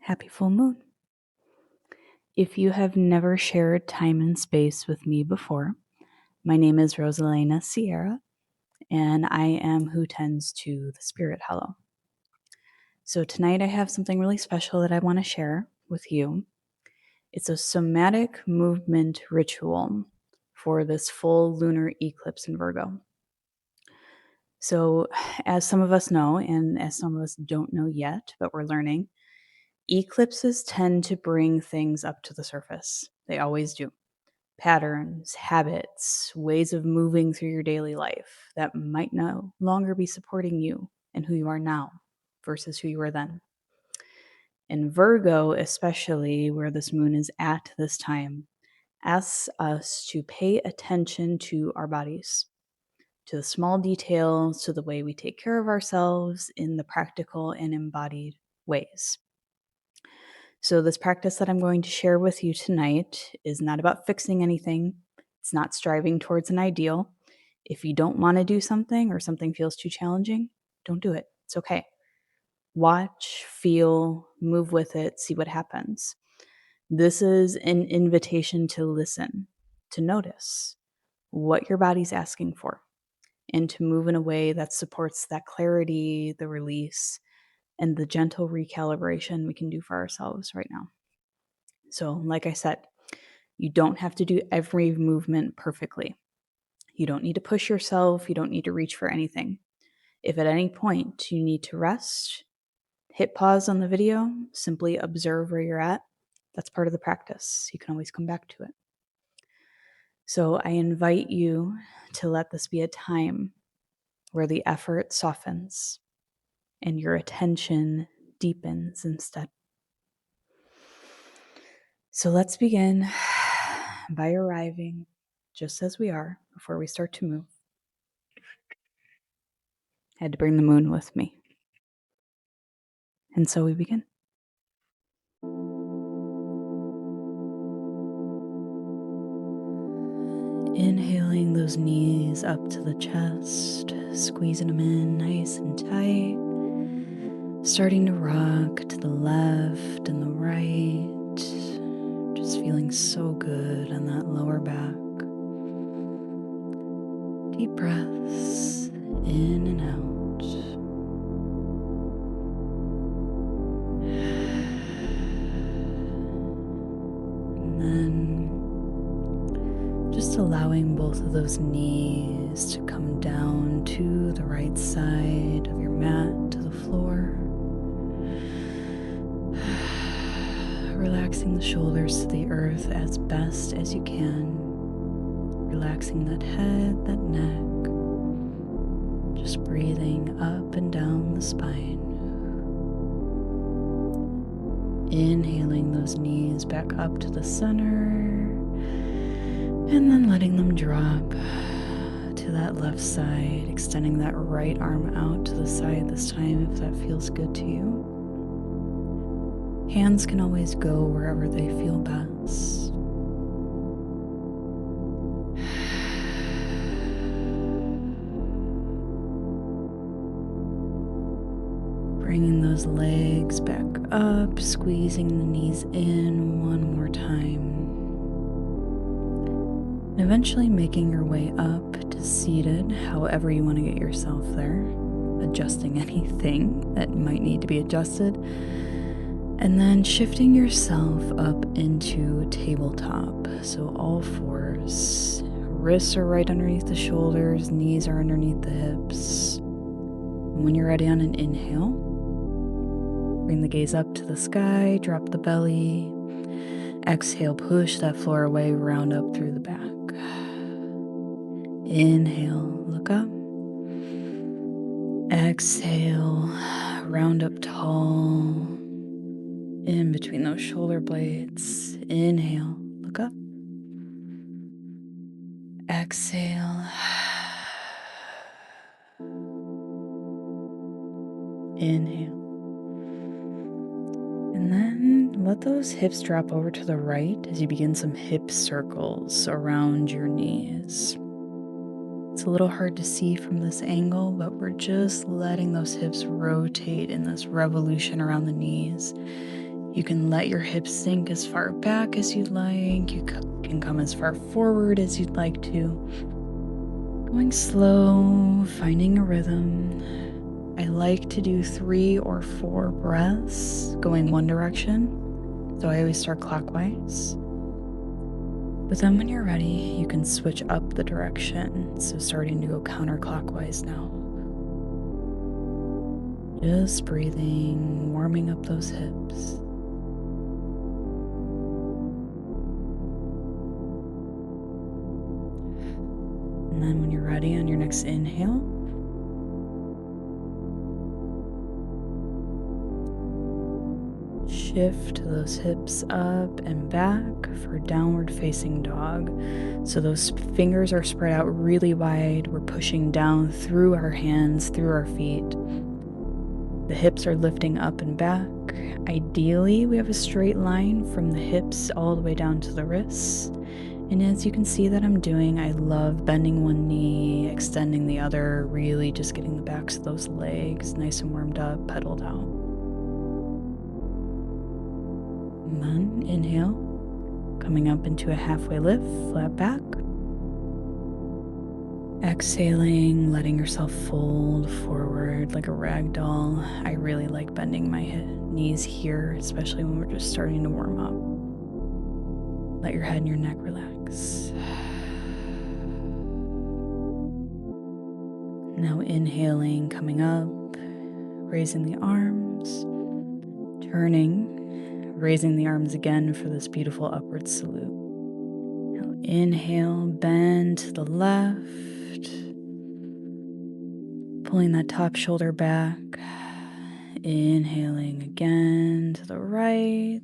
Happy full moon. If you have never shared time and space with me before, my name is Rosalena Sierra, and I am who tends to the spirit hollow. So tonight I have something really special that I want to share with you. It's a somatic movement ritual for this full lunar eclipse in Virgo. So, as some of us know, and as some of us don't know yet, but we're learning, eclipses tend to bring things up to the surface. They always do. Patterns, habits, ways of moving through your daily life that might no longer be supporting you and who you are now versus who you were then. In Virgo, especially where this moon is at this time, asks us to pay attention to our bodies, to the small details, to the way we take care of ourselves in the practical and embodied ways. So, this practice that I'm going to share with you tonight is not about fixing anything. It's not striving towards an ideal. If you don't want to do something or something feels too challenging, don't do it. It's okay. Watch, feel, move with it, see what happens. This is an invitation to listen, to notice what your body's asking for, and to move in a way that supports that clarity, the release, and the gentle recalibration we can do for ourselves right now. So, like I said, you don't have to do every movement perfectly. You don't need to push yourself. You don't need to reach for anything. If at any point you need to rest, hit pause on the video, simply observe where you're at. That's part of the practice. You can always come back to it. So, I invite you to let this be a time where the effort softens and your attention deepens instead. So let's begin by arriving just as we are before we start to move. I had to bring the moon with me. And so we begin. Inhaling those knees up to the chest, squeezing them in nice and tight. Starting to rock to the left and the right. Just feeling so good on that lower back. Deep breaths in and out. And then just allowing both of those knees to come down to the right side of your mat, to the floor. Relaxing the shoulders to the earth as best as you can. Relaxing that head, that neck. Just breathing up and down the spine. Inhaling those knees back up to the center. And then letting them drop to that left side. Extending that right arm out to the side this time if that feels good to you. Hands can always go wherever they feel best. Bringing those legs back up, squeezing the knees in one more time. And eventually making your way up to seated, however you want to get yourself there. Adjusting anything that might need to be adjusted. And then shifting yourself up into tabletop. So all fours. Wrists are right underneath the shoulders, knees are underneath the hips. And when you're ready on an inhale, bring the gaze up to the sky, drop the belly. Exhale, push that floor away, round up through the back. Inhale, look up. Exhale, round up tall. In between those shoulder blades. Inhale, look up. Exhale. Inhale. And then let those hips drop over to the right as you begin some hip circles around your knees. It's a little hard to see from this angle, but we're just letting those hips rotate in this revolution around the knees. You can let your hips sink as far back as you'd like. You can come as far forward as you'd like to. Going slow, finding a rhythm. I like to do 3 or 4 breaths going one direction, so I always start clockwise. But then when you're ready, you can switch up the direction, so starting to go counterclockwise now. Just breathing, warming up those hips. And then when you're ready on your next inhale, shift those hips up and back for downward facing dog. So those fingers are spread out really wide. We're pushing down through our hands, through our feet. The hips are lifting up and back. Ideally, we have a straight line from the hips all the way down to the wrists. And as you can see that I'm doing, I love bending one knee, extending the other, really just getting the backs of those legs nice and warmed up, pedaled out. And then inhale, coming up into a halfway lift, flat back. Exhaling, letting yourself fold forward like a rag doll. I really like bending my knees here, especially when we're just starting to warm up. Let your head and your neck relax. Now inhaling, coming up, raising the arms, turning, raising the arms again for this beautiful upward salute. Now inhale, bend to the left, pulling that top shoulder back, inhaling again to the right,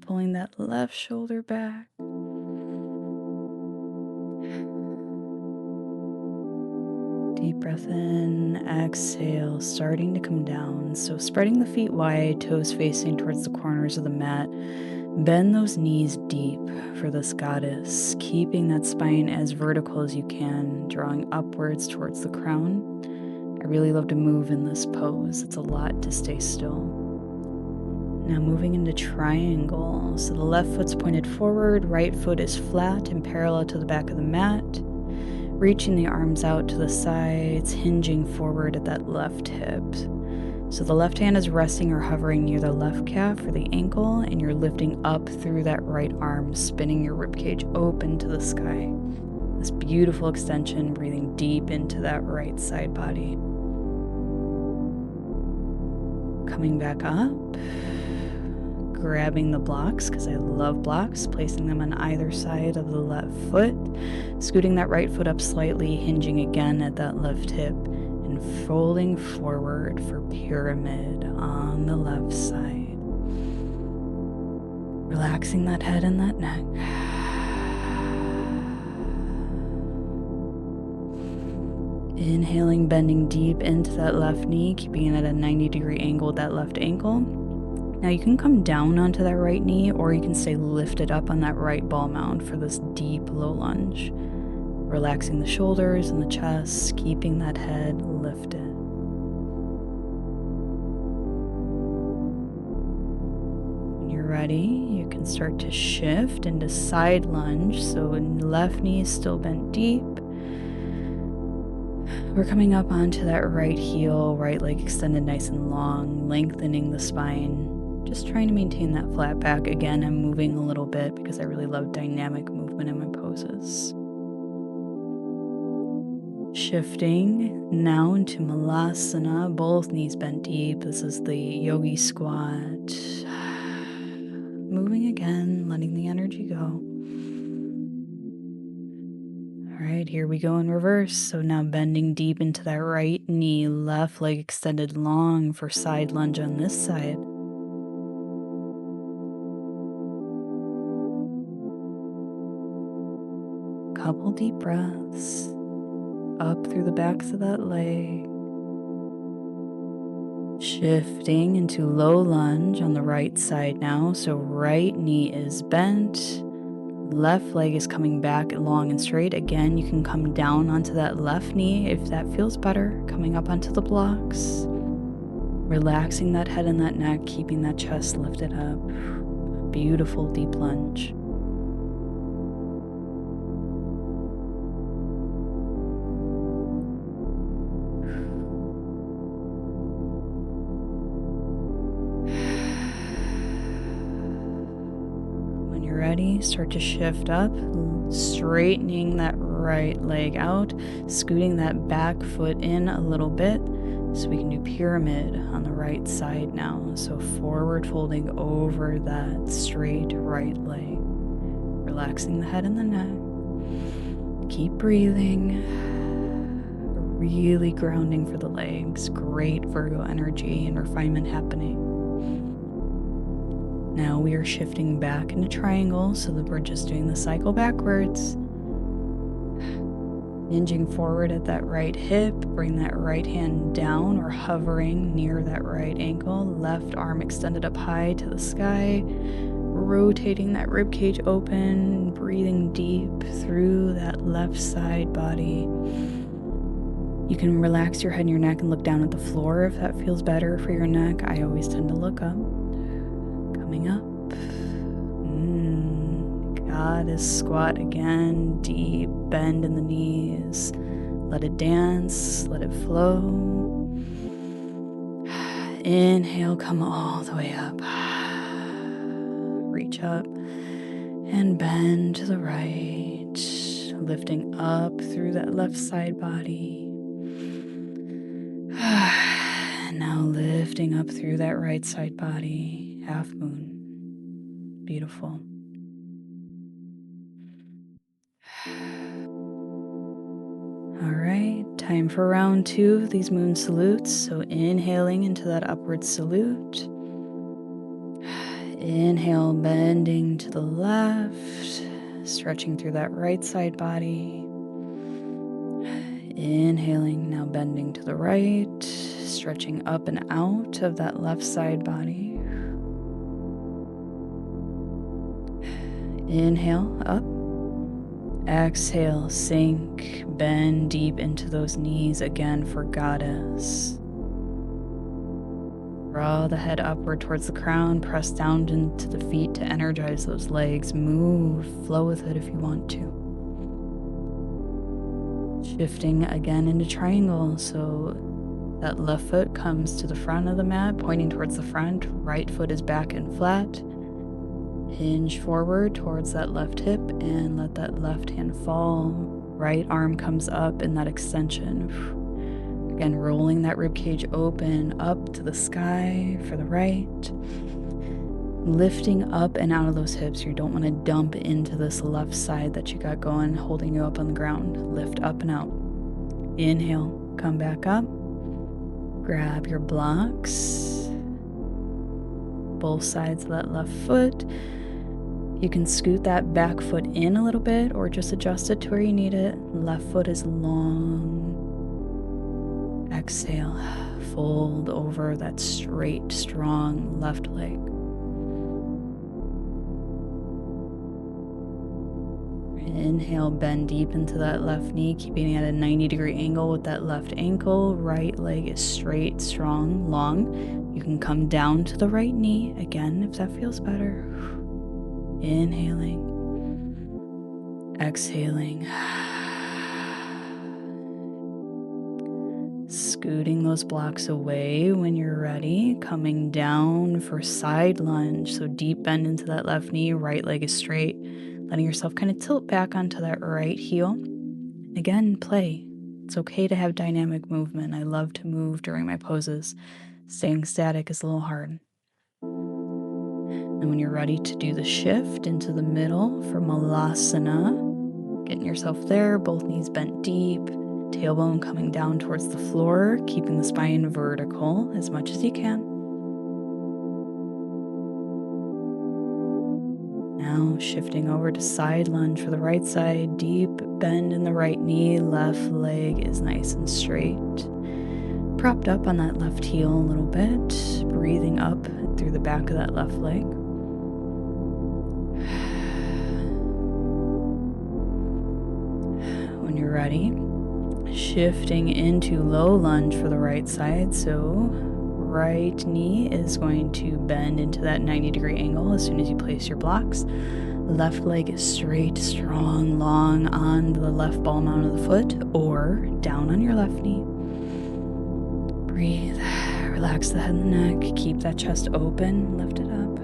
pulling that left shoulder back. Deep breath in, exhale, starting to come down. So spreading the feet wide, toes facing towards the corners of the mat. Bend those knees deep for this goddess, keeping that spine as vertical as you can, drawing upwards towards the crown. I really love to move in this pose. It's a lot to stay still. Now moving into triangle. So the left foot's pointed forward, right foot is flat and parallel to the back of the mat. Reaching the arms out to the sides, hinging forward at that left hip. So the left hand is resting or hovering near the left calf or the ankle, and you're lifting up through that right arm, spinning your ribcage open to the sky. This beautiful extension, breathing deep into that right side body. Coming back up, grabbing the blocks, because I love blocks, placing them on either side of the left foot, scooting that right foot up slightly, hinging again at that left hip, and folding forward for pyramid on the left side. Relaxing that head and that neck. Inhaling, bending deep into that left knee, keeping it at a 90-degree angle with that left ankle. Now you can come down onto that right knee, or you can stay lifted up on that right ball mound for this deep low lunge. Relaxing the shoulders and the chest, keeping that head lifted. When you're ready, you can start to shift into side lunge. So left knee is still bent deep. We're coming up onto that right heel, right leg extended nice and long, lengthening the spine. Just trying to maintain that flat back. Again, I'm moving a little bit because I really love dynamic movement in my poses. Shifting now into Malasana, both knees bent deep. This is the yogi squat. Moving again, letting the energy go. All right, here we go in reverse. So now bending deep into that right knee, left leg extended long for side lunge on this side. Couple deep breaths up through the backs of that leg. Shifting into low lunge on the right side now. So right knee is bent. Left leg is coming back long and straight. Again, you can come down onto that left knee if that feels better. Coming up onto the blocks. Relaxing that head and that neck, keeping that chest lifted up. Beautiful deep lunge. When you're ready, start to shift up, straightening that right leg out, scooting that back foot in a little bit. So we can do pyramid on the right side now. So forward folding over that straight right leg. Relaxing the head and the neck. Keep breathing. Really grounding for the legs. Great Virgo energy and refinement happening. Now we are shifting back into triangle so that we're just doing the cycle backwards. Hinging forward at that right hip, bring that right hand down or hovering near that right ankle, left arm extended up high to the sky, rotating that rib cage open, breathing deep through that left side body. You can relax your head and your neck and look down at the floor if that feels better for your neck. I always tend to look up. Coming up. Goddess squat again, deep bend in the knees. Let it dance, let it flow. Inhale, come all the way up. Reach up and bend to the right, lifting up through that left side body. Now lifting up through that right side body, half moon. Beautiful. All right, time for round 2 of these moon salutes. So inhaling into that upward salute. Inhale, bending to the left, stretching through that right side body. Inhaling, now bending to the right, stretching up and out of that left side body. Inhale, up. Exhale, sink, bend deep into those knees again for goddess. Draw the head upward towards the crown, press down into the feet to energize those legs. Move, flow with it if you want to. Shifting again into triangle, so that left foot comes to the front of the mat, pointing towards the front. Right foot is back and flat. Hinge forward towards that left hip and let that left hand fall. Right arm comes up in that extension. Again, rolling that rib cage open up to the sky for the right. Lifting up and out of those hips. You don't want to dump into this left side that you got going, holding you up on the ground. Lift up and out. Inhale, come back up. Grab your blocks. Both sides of that left foot. You can scoot that back foot in a little bit or just adjust it to where you need it. Left foot is long. Exhale, fold over that straight, strong left leg. Inhale, bend deep into that left knee, keeping it at a 90-degree angle with that left ankle. Right leg is straight, strong, long. You can come down to the right knee again if that feels better. Inhaling, exhaling, scooting those blocks away when you're ready, coming down for side lunge. So deep bend into that left knee, right leg is straight, letting yourself kind of tilt back onto that right heel. Again, play. It's okay to have dynamic movement. I love to move during my poses. Staying static is a little hard. And when you're ready to do the shift into the middle for Malasana, getting yourself there, both knees bent deep, tailbone coming down towards the floor, keeping the spine vertical as much as you can. Now shifting over to side lunge for the right side, deep bend in the right knee, left leg is nice and straight. Propped up on that left heel a little bit, breathing up through the back of that left leg. When you're ready, shifting into low lunge for the right side. So right knee is going to bend into that 90-degree angle as soon as you place your blocks. Left leg is straight, strong, long on the left ball mount of the foot or down on your left knee. Breathe. Relax the head and the neck. Keep that chest open. Lift it up.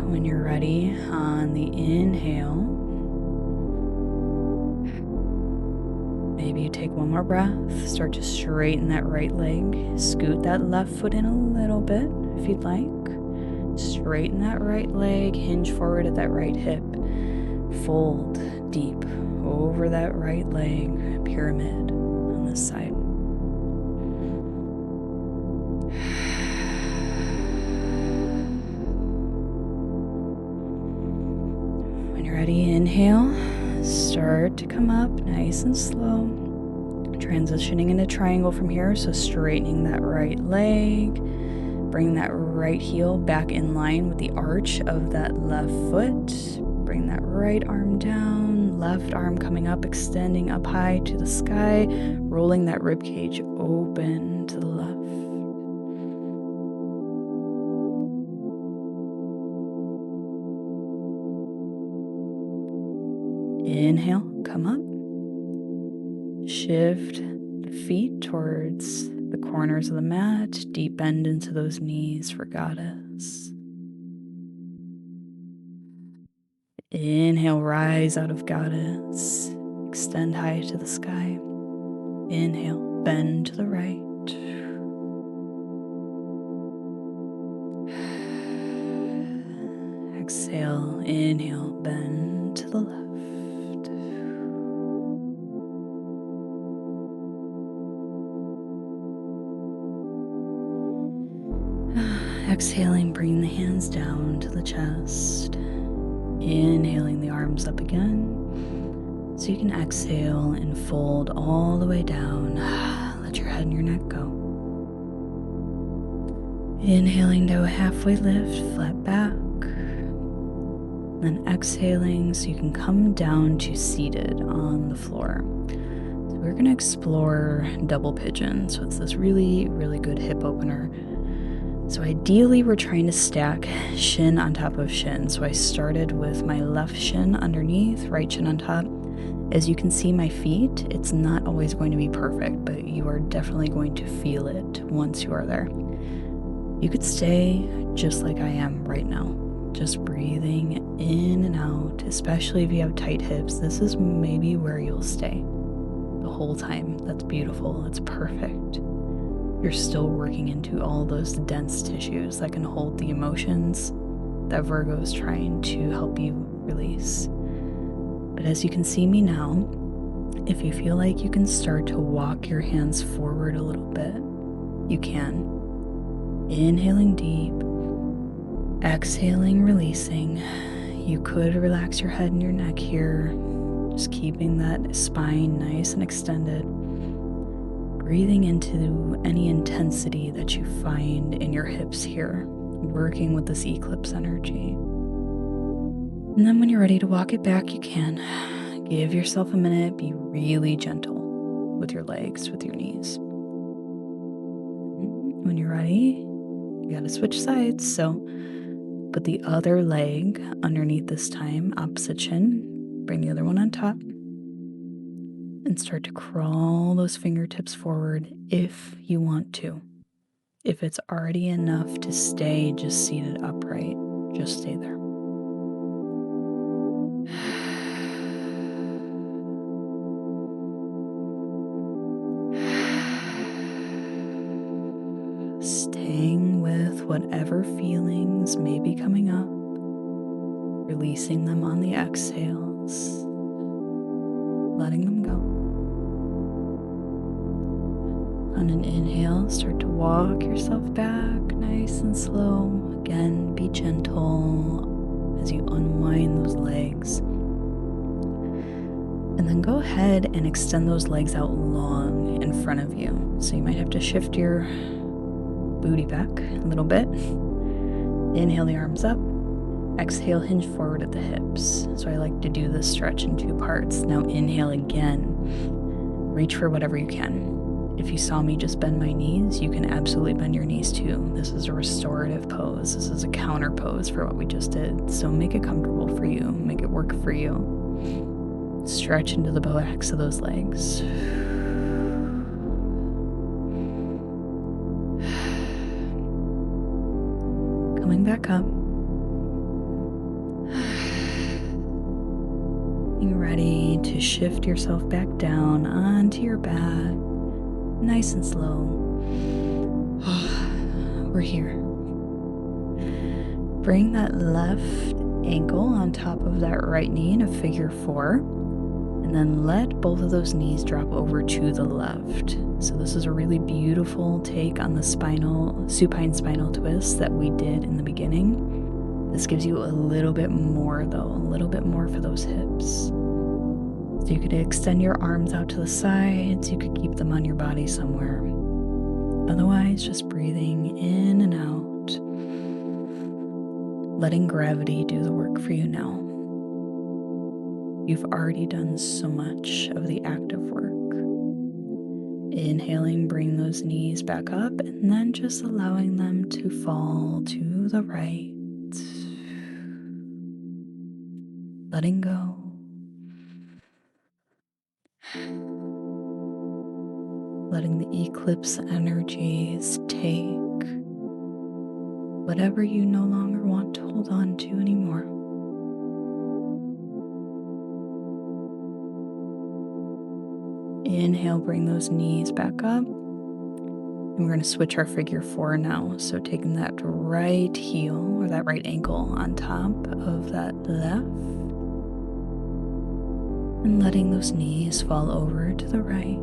When you're ready, on the inhale, maybe you take one more breath. Start to straighten that right leg. Scoot that left foot in a little bit if you'd like. Straighten that right leg. Hinge forward at that right hip. Fold deep over that right leg. Pyramid on this side. When you're ready, inhale. Start to come up nice and slow. Transitioning into triangle from here, so straightening that right leg. Bring that right heel back in line with the arch of that left foot. Bring that right arm down, left arm coming up, extending up high to the sky, rolling that rib cage open to the left. Inhale, come up. Shift the feet towards the corners of the mat. Deep bend into those knees for goddess. Inhale, rise out of goddess. Extend high to the sky. Inhale, bend to the right. Exhale, inhale, bend to the left. Exhaling, bring the hands down to the chest. Inhaling the arms up again. So you can exhale and fold all the way down. Let your head and your neck go. Inhaling to a halfway lift, flat back. Then exhaling so you can come down to seated on the floor. So we're going to explore double pigeon. So it's this really, really good hip opener. So ideally, we're trying to stack shin on top of shin. So I started with my left shin underneath, right shin on top. As you can see my feet, it's not always going to be perfect, but you are definitely going to feel it once you are there. You could stay just like I am right now, just breathing in and out, especially if you have tight hips. This is maybe where you'll stay the whole time. That's beautiful. That's perfect. You're still working into all those dense tissues that can hold the emotions that Virgo is trying to help you release. But as you can see me now, if you feel like you can start to walk your hands forward a little bit, you can. Inhaling deep, exhaling, releasing. You could relax your head and your neck here, just keeping that spine nice and extended. Breathing into any intensity that you find in your hips here, working with this eclipse energy. And then when you're ready to walk it back, you can. Give yourself a minute, be really gentle with your legs, with your knees. When you're ready, you gotta switch sides. So put the other leg underneath this time, opposite shin. Bring the other one on top. And start to crawl those fingertips forward if you want to. If it's already enough to stay just seated upright, just stay there. Staying with whatever feelings may be coming up, releasing them on the exhales, letting them go. On an inhale, start to walk yourself back nice and slow. Again, be gentle as you unwind those legs. And then go ahead and extend those legs out long in front of you. So you might have to shift your booty back a little bit. Inhale the arms up. Exhale, hinge forward at the hips. So I like to do this stretch in two parts. Now inhale again. Reach for whatever you can. If you saw me just bend my knees, you can absolutely bend your knees too. This is a restorative pose. This is a counter pose for what we just did. So make it comfortable for you, make it work for you. Stretch into the backs of those legs. Coming back up. Being ready to shift yourself back down onto your back. Nice and slow. We're here. Bring that left ankle on top of that right knee in a figure 4, and then let both of those knees drop over to the left. So this is a really beautiful take on the supine spinal twist that we did in the beginning. This gives you a little bit more though, a little bit more for those hips. So you could extend your arms out to the sides, you could keep them on your body somewhere. Otherwise, just breathing in and out, letting gravity do the work for you now. You've already done so much of the active work. Inhaling, bring those knees back up, and then just allowing them to fall to the right. Letting go. Letting the eclipse energies take whatever you no longer want to hold on to anymore. Inhale, bring those knees back up. And we're going to switch our figure 4 now. So taking that right heel or that right ankle on top of that left. And letting those knees fall over to the right.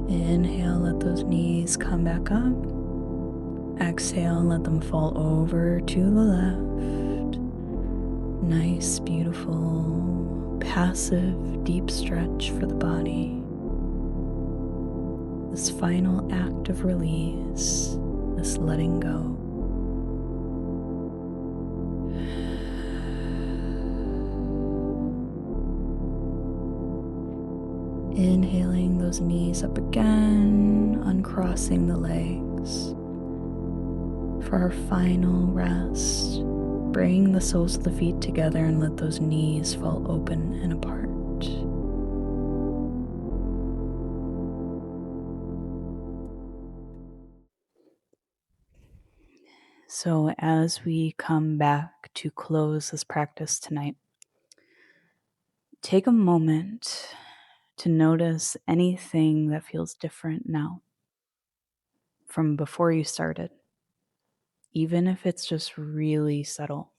Inhale, let those knees come back up. Exhale, let them fall over to the left. Nice, beautiful, passive, deep stretch for the body. This final act of release, this letting go. Inhaling those knees up again, uncrossing the legs. For our final rest, bring the soles of the feet together and let those knees fall open and apart. So as we come back to close this practice tonight, take a moment to notice anything that feels different now from before you started, even if it's just really subtle.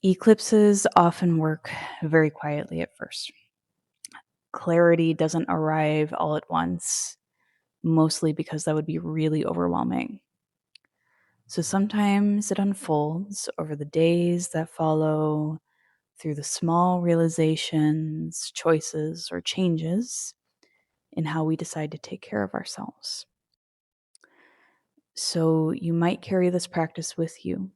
Eclipses often work very quietly at first. Clarity doesn't arrive all at once, mostly because that would be really overwhelming. So sometimes it unfolds over the days that follow, through the small realizations, choices, or changes in how we decide to take care of ourselves. So you might carry this practice with you,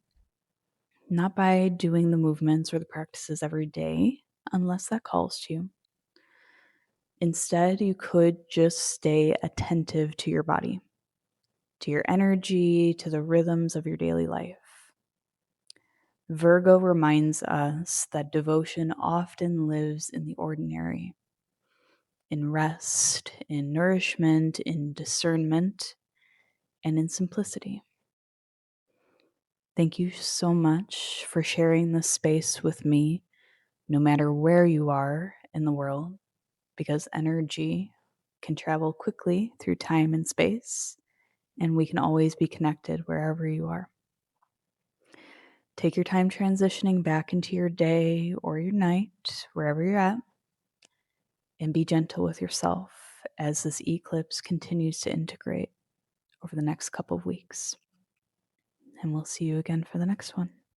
not by doing the movements or the practices every day, unless that calls to you. Instead, you could just stay attentive to your body, to your energy, to the rhythms of your daily life. Virgo reminds us that devotion often lives in the ordinary, in rest, in nourishment, in discernment, and in simplicity. Thank you so much for sharing this space with me, no matter where you are in the world, because energy can travel quickly through time and space, and we can always be connected wherever you are. Take your time transitioning back into your day or your night, wherever you're at, and be gentle with yourself as this eclipse continues to integrate over the next couple of weeks. And we'll see you again for the next one.